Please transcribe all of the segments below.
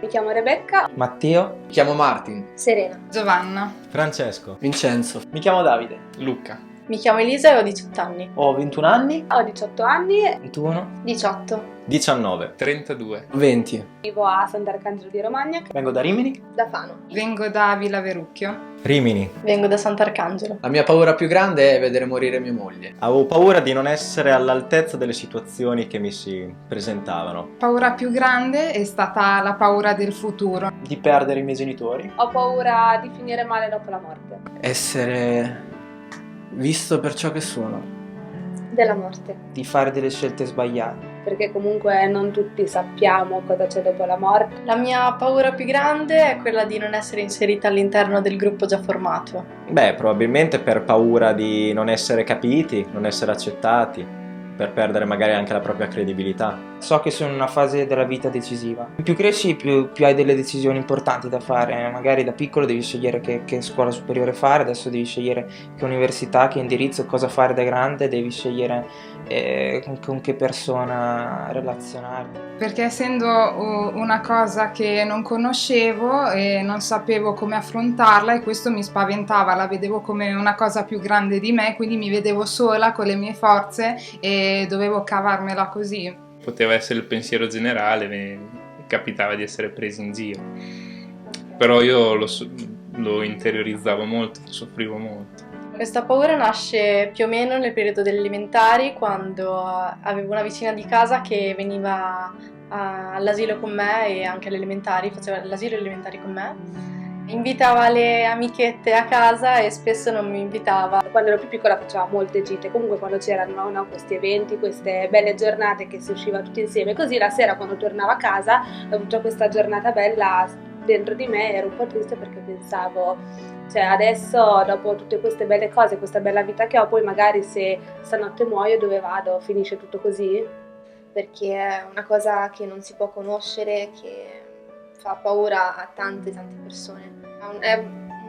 Mi chiamo Rebecca. Matteo. Mi chiamo Martin. Serena. Giovanna. Francesco. Vincenzo. Mi chiamo Davide. Luca. Mi chiamo Elisa e ho 18 anni. Ho 21 anni. Ho 18 anni. E tu no? 18. 19. 32. 20. Vivo a Sant'Arcangelo di Romagna. Vengo da Rimini. Da Fano. Vengo da Villa Verucchio. Rimini. Vengo da Sant'Arcangelo. La mia paura più grande è vedere morire mia moglie. Avevo paura di non essere all'altezza delle situazioni che mi si presentavano. Paura più grande è stata la paura del futuro. Di perdere i miei genitori. Ho paura di finire male dopo la morte. Essere visto per ciò che sono. Della morte. Di fare delle scelte sbagliate. Perché comunque non tutti sappiamo cosa c'è dopo la morte. La mia paura più grande è quella di non essere inserita all'interno del gruppo già formato. Beh, probabilmente per paura di non essere capiti, non essere accettati, per perdere magari anche la propria credibilità. So che sono in una fase della vita decisiva. Più cresci, più hai delle decisioni importanti da fare. Magari da piccolo devi scegliere che scuola superiore fare, adesso devi scegliere che università, che indirizzo, cosa fare da grande, devi scegliere con che persona relazionarti. Perché essendo una cosa che non conoscevo e non sapevo come affrontarla, e questo mi spaventava, la vedevo come una cosa più grande di me, quindi mi vedevo sola con le mie forze e dovevo cavarmela così. Poteva essere il pensiero generale, mi capitava di essere presi in giro. Però io lo interiorizzavo molto, soffrivo molto. Questa paura nasce più o meno nel periodo delle elementari, quando avevo una vicina di casa che veniva all'asilo con me e anche alle elementari, faceva l'asilo e le elementari con me. Invitava le amichette a casa e spesso non mi invitava. Quando ero più piccola faceva molte gite, comunque quando c'erano questi eventi, queste belle giornate che si usciva tutti insieme, così la sera quando tornavo a casa, dopo questa giornata bella, dentro di me ero un po' triste perché pensavo, cioè adesso dopo tutte queste belle cose, questa bella vita che ho, poi magari se stanotte muoio dove vado? Finisce tutto così? Perché è una cosa che non si può conoscere, che fa paura a tante persone. È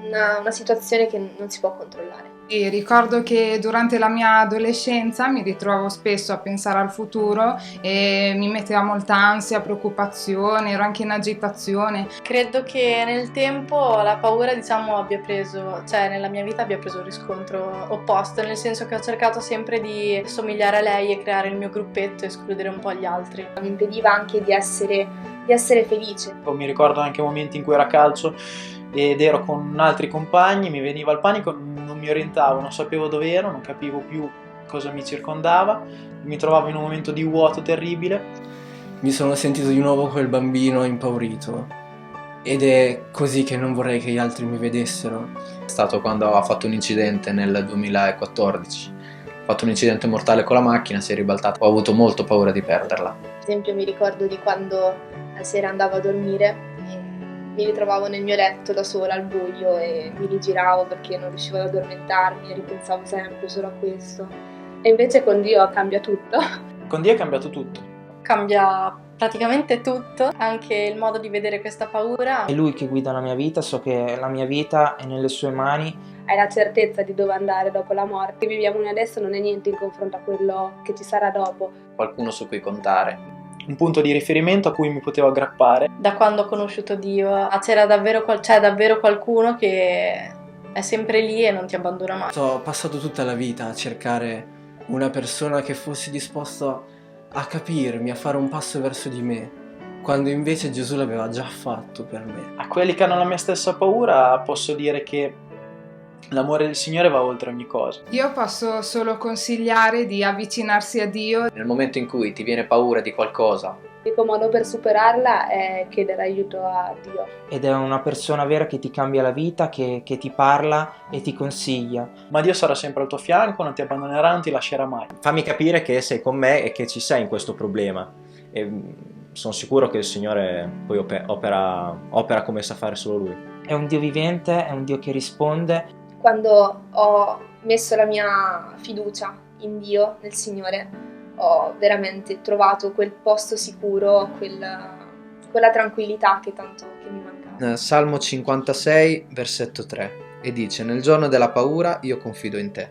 una situazione che non si può controllare. E ricordo che durante la mia adolescenza mi ritrovavo spesso a pensare al futuro e mi metteva molta ansia, preoccupazione, ero anche in agitazione. Credo che nel tempo la paura, abbia preso, cioè nella mia vita abbia preso un riscontro opposto, nel senso che ho cercato sempre di somigliare a lei e creare il mio gruppetto e escludere un po' gli altri. Mi impediva anche di essere felice. Mi ricordo anche momenti in cui era a calcio ed ero con altri compagni, mi veniva il panico, non mi orientavo, non sapevo dove ero, non capivo più cosa mi circondava, mi trovavo in un momento di vuoto terribile. Mi sono sentito di nuovo quel bambino impaurito ed è così che non vorrei che gli altri mi vedessero. È stato quando ha fatto un incidente nel 2014. Ha fatto un incidente mortale con la macchina, si è ribaltato, ho avuto molto paura di perderla. Ad esempio mi ricordo di quando la sera andavo a dormire e mi ritrovavo nel mio letto da sola al buio e mi rigiravo perché non riuscivo ad addormentarmi e ripensavo sempre solo a questo. E invece con Dio cambia tutto. Con Dio è cambiato tutto. Cambia praticamente tutto, anche il modo di vedere questa paura. È Lui che guida la mia vita, so che la mia vita è nelle sue mani. Hai la certezza di dove andare dopo la morte. Che viviamo noi adesso non è niente in confronto a quello che ci sarà dopo. Qualcuno su cui contare. Un punto di riferimento a cui mi potevo aggrappare. Da quando ho conosciuto Dio c'è davvero qualcuno che è sempre lì e non ti abbandona mai. Ho passato tutta la vita a cercare una persona che fosse disposta a capirmi, a fare un passo verso di me, quando invece Gesù l'aveva già fatto per me. A quelli che hanno la mia stessa paura posso dire che l'amore del Signore va oltre ogni cosa. Io posso solo consigliare di avvicinarsi a Dio. Nel momento in cui ti viene paura di qualcosa, L'unico modo per superarla è chiedere aiuto a Dio. Ed è una persona vera che ti cambia la vita, che ti parla e ti consiglia. Ma Dio sarà sempre al tuo fianco, non ti abbandonerà, non ti lascerà mai. Fammi capire che sei con me e che ci sei in questo problema. E sono sicuro che il Signore poi opera come sa fare solo Lui. È un Dio vivente, è un Dio che risponde. Quando ho messo la mia fiducia in Dio, nel Signore, ho veramente trovato quel posto sicuro, quella tranquillità che tanto che mi mancava. Salmo 56, versetto 3, e dice: nel giorno della paura io confido in te.